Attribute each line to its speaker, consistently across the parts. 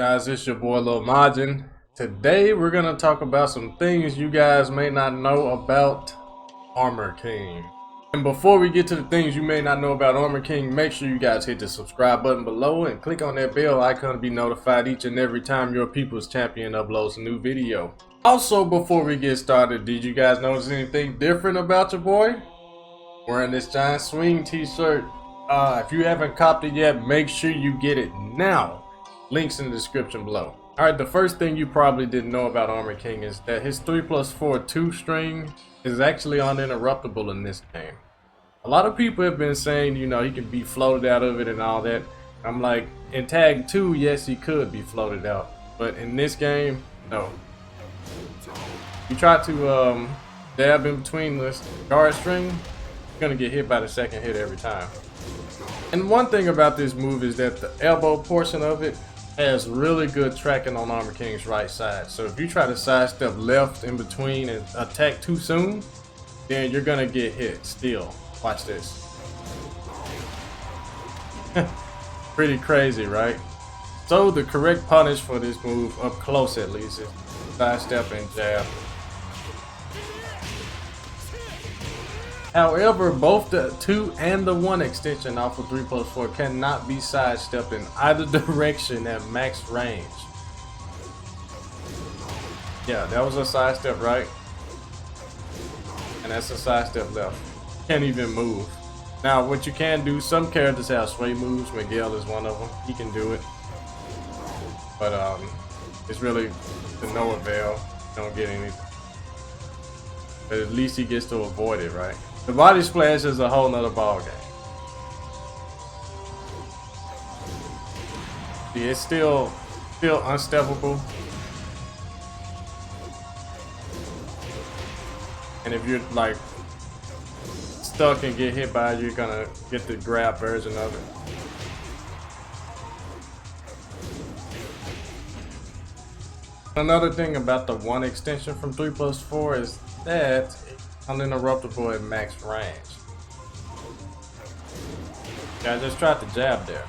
Speaker 1: Guys, it's your boy Lil Majin. Today we're gonna talk about some things you guys may not know about Armor King. And before we get to the things you may not know about Armor King, make sure you guys hit the subscribe button below and click on that bell icon to be notified each and every time your people's champion uploads a new video. Also, before we get started, did you guys notice anything different about your boy? Wearing this giant swing t-shirt. If you haven't copped it yet, make sure you get it now. Links in the description below. Alright, the first thing you probably didn't know about Armor King is that his 3+4 2-string is actually uninterruptible in this game. A lot of people have been saying, you know, he can be floated out of it and all that. I'm like, in Tag 2, yes, he could be floated out. But in this game, no. You try to dab in between the guard string, you're gonna get hit by the second hit every time. And one thing about this move is that the elbow portion of it has really good tracking on Armor King's right side. So if you try to sidestep left in between and attack too soon, then you're gonna get hit still. Watch this. Pretty crazy, right? So the correct punish for this move, up close at least, is sidestep and jab. However, both the 2 and the 1 extension off of 3+4 cannot be sidestepped in either direction at max range. Yeah, that was a sidestep right, and that's a sidestep left. Can't even move. Now, what you can do, some characters have sway moves. Miguel is one of them. He can do it, but it's really to no avail. You don't get anything. But at least he gets to avoid it, right? The body splash is a whole nother ball game. See, it's still unsteppable. And if you're like stuck and get hit by it, you're gonna get the grab version of it. Another thing about the 1 extension from 3+4 is that uninterruptible at max range. I just tried to jab there.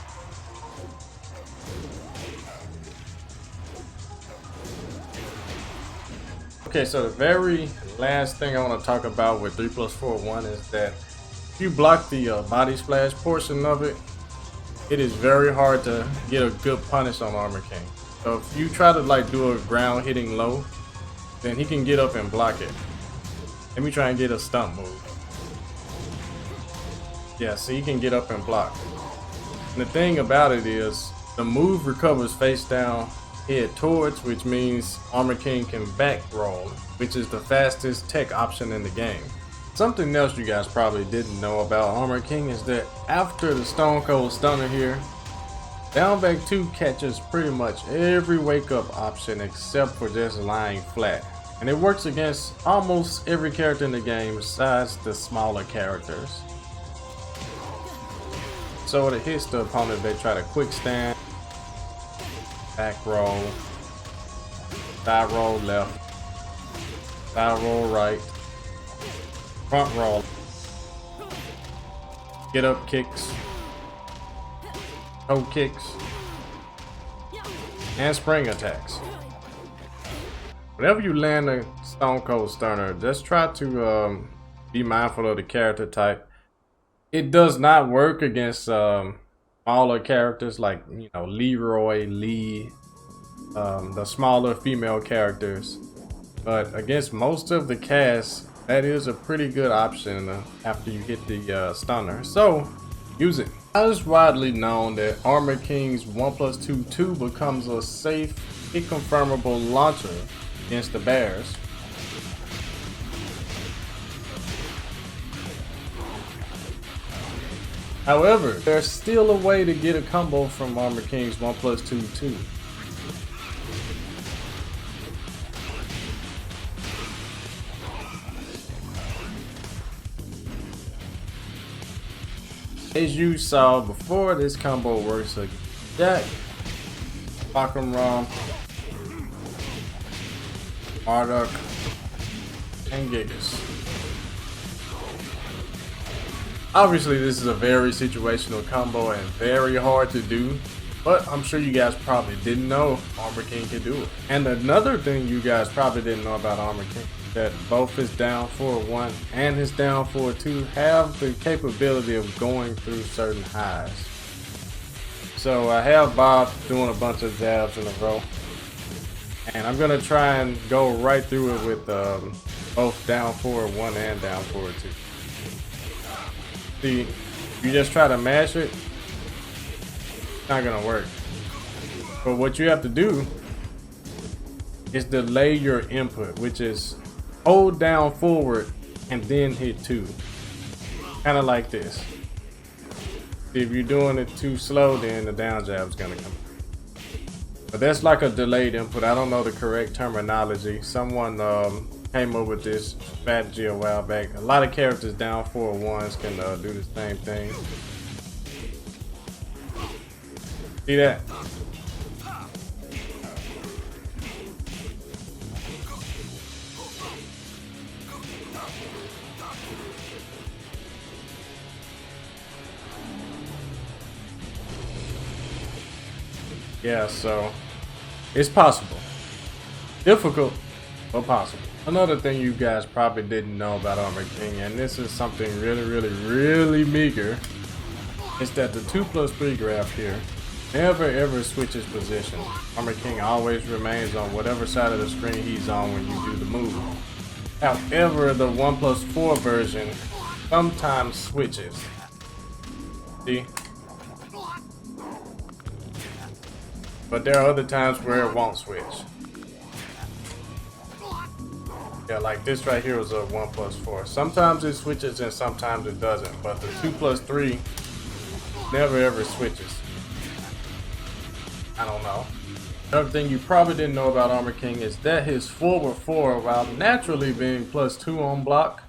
Speaker 1: Okay, so the very last thing I want to talk about with 3+4 is that if you block the body splash portion of it, it is very hard to get a good punish on Armor King. So if you try to like do a ground hitting low, then he can get up and block it. Let me try and get a stump move. Yeah, see, he can get up and block. And the thing about it is, the move recovers face down, head towards, which means Armor King can back roll, which is the fastest tech option in the game. Something else you guys probably didn't know about Armor King is that after the Stone Cold Stunner here, down back 2 catches pretty much every wake up option except for just lying flat. And it works against almost every character in the game besides the smaller characters. So when it hits the opponent, they try to quick stand, back roll, side roll left, side roll right, front roll, get up kicks, toe kicks, and spring attacks. Whenever you land a Stone Cold Stunner, just try to be mindful of the character type. It does not work against smaller characters like, you know, Leroy, Lee, the smaller female characters. But against most of the cast, that is a pretty good option after you hit the stunner. So use it. It's widely known that Armor King's 1+2 becomes a safe, hit confirmable launcher against the bears. However, there's still a way to get a combo from Armor King's 1+2 too. As you saw before, this combo works against Jack, Bakam, Marduk, and Gigas. Obviously, this is a very situational combo and very hard to do. But I'm sure you guys probably didn't know Armor King could do it. And another thing you guys probably didn't know about Armor King, that both his down forward 1 and his down forward 2 have the capability of going through certain highs. So I have Bob doing a bunch of jabs in a row. And I'm gonna try and go right through it with both down forward 1 and down forward 2. See, you just try to mash it, it's not gonna work. But what you have to do is delay your input, which is hold down forward and then hit 2. Kind of like this. If you're doing it too slow, then the down jab is gonna come. But that's like a delayed input. I don't know the correct terminology. Someone came up with this strategy a while back. A lot of characters down forward 1s can do the same thing. See that? Yeah, so it's possible. Difficult, but possible. Another thing you guys probably didn't know about Armor King, and this is something really meager, is that the 2+3 graph here never ever switches position. Armor King always remains on whatever side of the screen he's on when you do the move. However, the 1+4 version sometimes switches. See? But there are other times where it won't switch. Yeah, like this right here was a 1+4. Sometimes it switches and sometimes it doesn't. But the 2+3 never ever switches. I don't know. Another thing you probably didn't know about Armor King is that his forward 4, while naturally being +2 on block,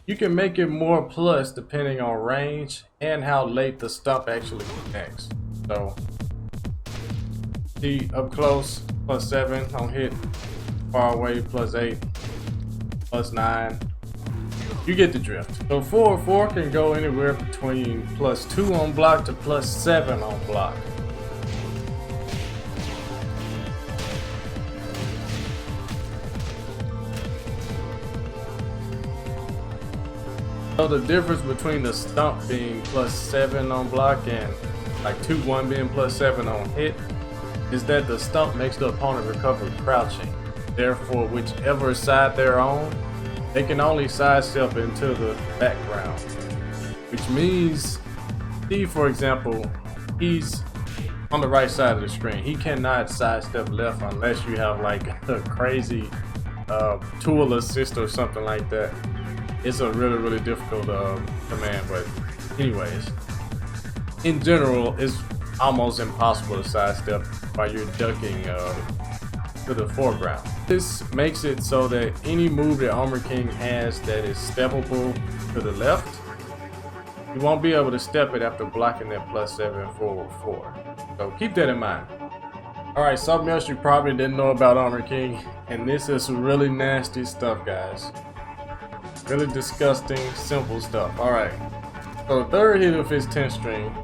Speaker 1: you can make it more plus depending on range and how late the stump actually connects. So see, up close, +7 on hit, far away, +8, +9. You get the drift. So forward 4 can go anywhere between +2 on block to +7 on block. So the difference between the stump being +7 on block and like 2-1 being +7 on hit is that the stump makes the opponent recover crouching. Therefore, whichever side they're on, they can only sidestep into the background. Which means, see, for example, he's on the right side of the screen. He cannot sidestep left unless you have like a crazy tool assist or something like that. It's a really difficult command, but anyways, in general, it's almost impossible to sidestep while you're ducking to the foreground. This makes it so that any move that Armor King has that is steppable to the left, you won't be able to step it after blocking that +7 forward 4. So keep that in mind. Alright, something else you probably didn't know about Armor King, and this is some really nasty stuff, guys. Really disgusting, simple stuff. Alright, so the third hit of his 10th string,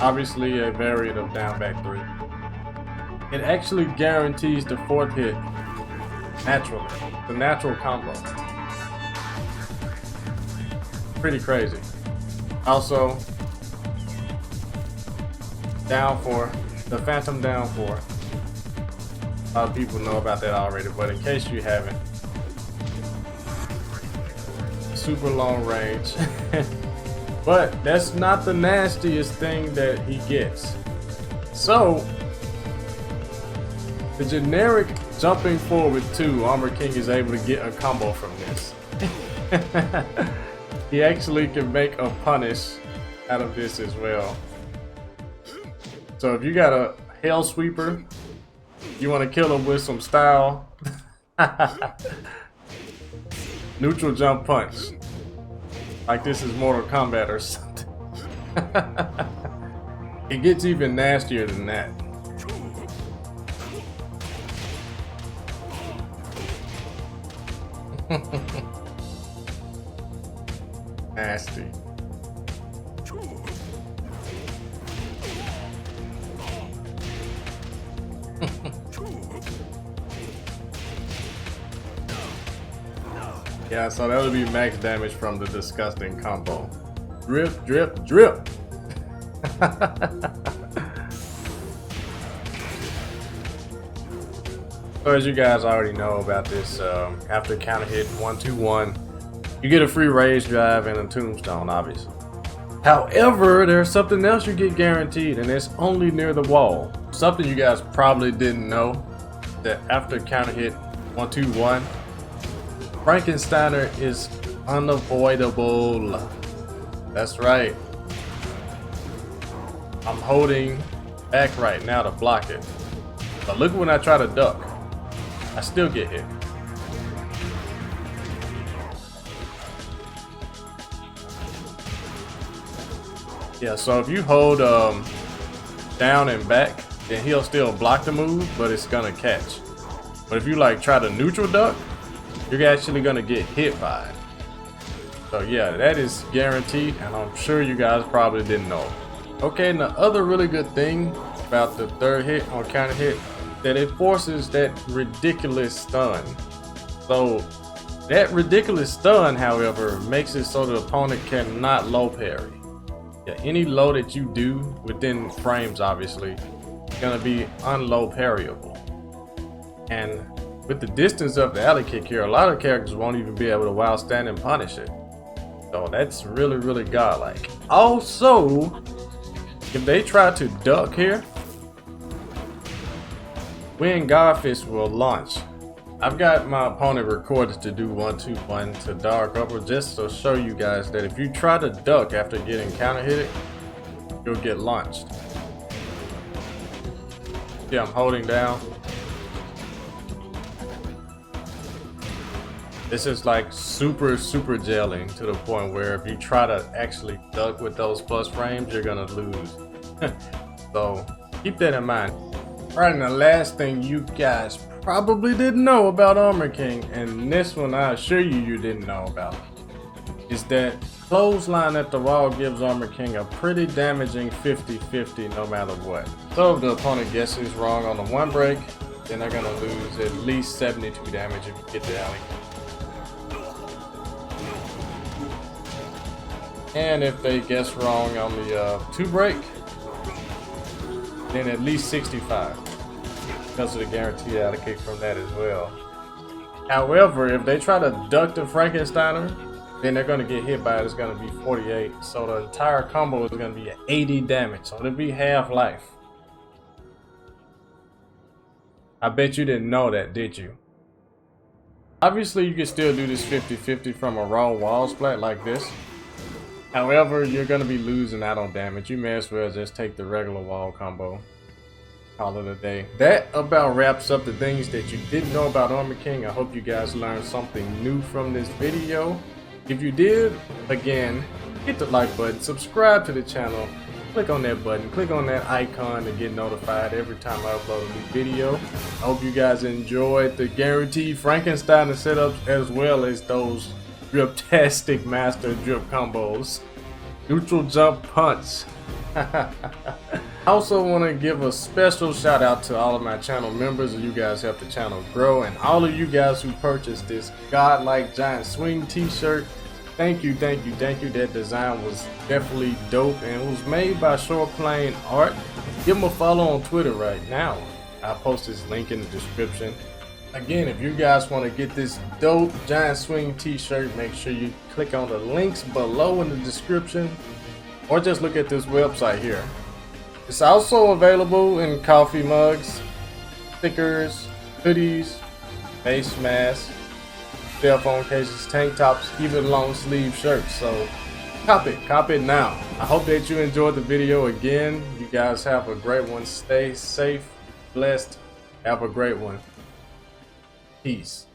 Speaker 1: obviously a variant of down back 3. It actually guarantees the 4th hit naturally, the natural combo. Pretty crazy. Also, down 4, the Phantom down 4. A lot of people know about that already, but in case you haven't, super long range. But that's not the nastiest thing that he gets. So the generic jumping forward 2, Armor King is able to get a combo from this. He actually can make a punish out of this as well. So if you got a Hell Sweeper, you want to kill him with some style, neutral jump punch. Like this is Mortal Kombat or something. It gets even nastier than that. Nasty. Yeah, so that would be max damage from the disgusting combo. Drip, drip, drip. So as you guys already know about this, after counter hit 1-2-1, you get a free rage drive and a tombstone, obviously. However, there's something else you get guaranteed, and it's only near the wall. Something you guys probably didn't know, that after counter hit 1-2-1, Frankensteiner is unavoidable. That's right. I'm holding back right now to block it. But look when I try to duck, I still get hit. Yeah, so if you hold down and back, then he'll still block the move, but it's gonna catch. But if you like try to neutral duck, you're actually gonna get hit by it. So yeah, that is guaranteed, and I'm sure you guys probably didn't know. Okay, and the other really good thing about the third hit on counter hit, that it forces that ridiculous stun. So that ridiculous stun, however, makes it so the opponent cannot low parry. Yeah, any low that you do within frames, obviously, is gonna be unlow parryable. And with the distance of the alley kick here, a lot of characters won't even be able to wild stand and punish it. So that's really, really godlike. Also, if they try to duck here, when Godfist will launch. I've got my opponent recorded to do 1-2-1 to Dark Upper just to show you guys that if you try to duck after getting counter hit, you'll get launched. Yeah, I'm holding down. This is like super gelling to the point where if you try to actually duck with those plus frames, you're gonna lose. So keep that in mind. Alright, and the last thing you guys probably didn't know about Armor King, and this one I assure you didn't know about, is that clothesline at the wall gives Armor King a pretty damaging 50-50 no matter what. So if the opponent guesses wrong on the one break, then they're gonna lose at least 72 damage if you get the alley. And if they guess wrong on the two break, then at least 65. Because of the guaranteed alley kick from that as well. However, if they try to duck the Frankensteiner, then they're going to get hit by it. It's going to be 48. So the entire combo is going to be at 80 damage. So it'll be half life. I bet you didn't know that, did you? Obviously, you can still do this 50-50 from a raw wall splat like this. However, you're going to be losing out on damage. You may as well just take the regular wall combo. Call it a day. That about wraps up the things that you didn't know about Armor King. I hope you guys learned something new from this video. If you did, again, hit the like button, subscribe to the channel, click on that button, click on that icon to get notified every time I upload a new video. I hope you guys enjoyed the guaranteed Frankenstein setups as well as those drip-tastic master drip combos. Neutral jump punch. I also want to give a special shout out to all of my channel members. You guys help the channel grow, and all of you guys who purchased this godlike giant swing t-shirt. Thank you, thank you, thank you. That design was definitely dope and it was made by Short Plane Art. Give them a follow on Twitter right now. I'll post this link in the description. Again, if you guys want to get this dope giant swing t-shirt, make sure you click on the links below in the description or just look at this website here. It's also available in coffee mugs, stickers, hoodies, face masks, cell phone cases, tank tops, even long sleeve shirts. So cop it now. I hope that you enjoyed the video. Again, you guys have a great one. Stay safe, blessed, have a great one. Peace.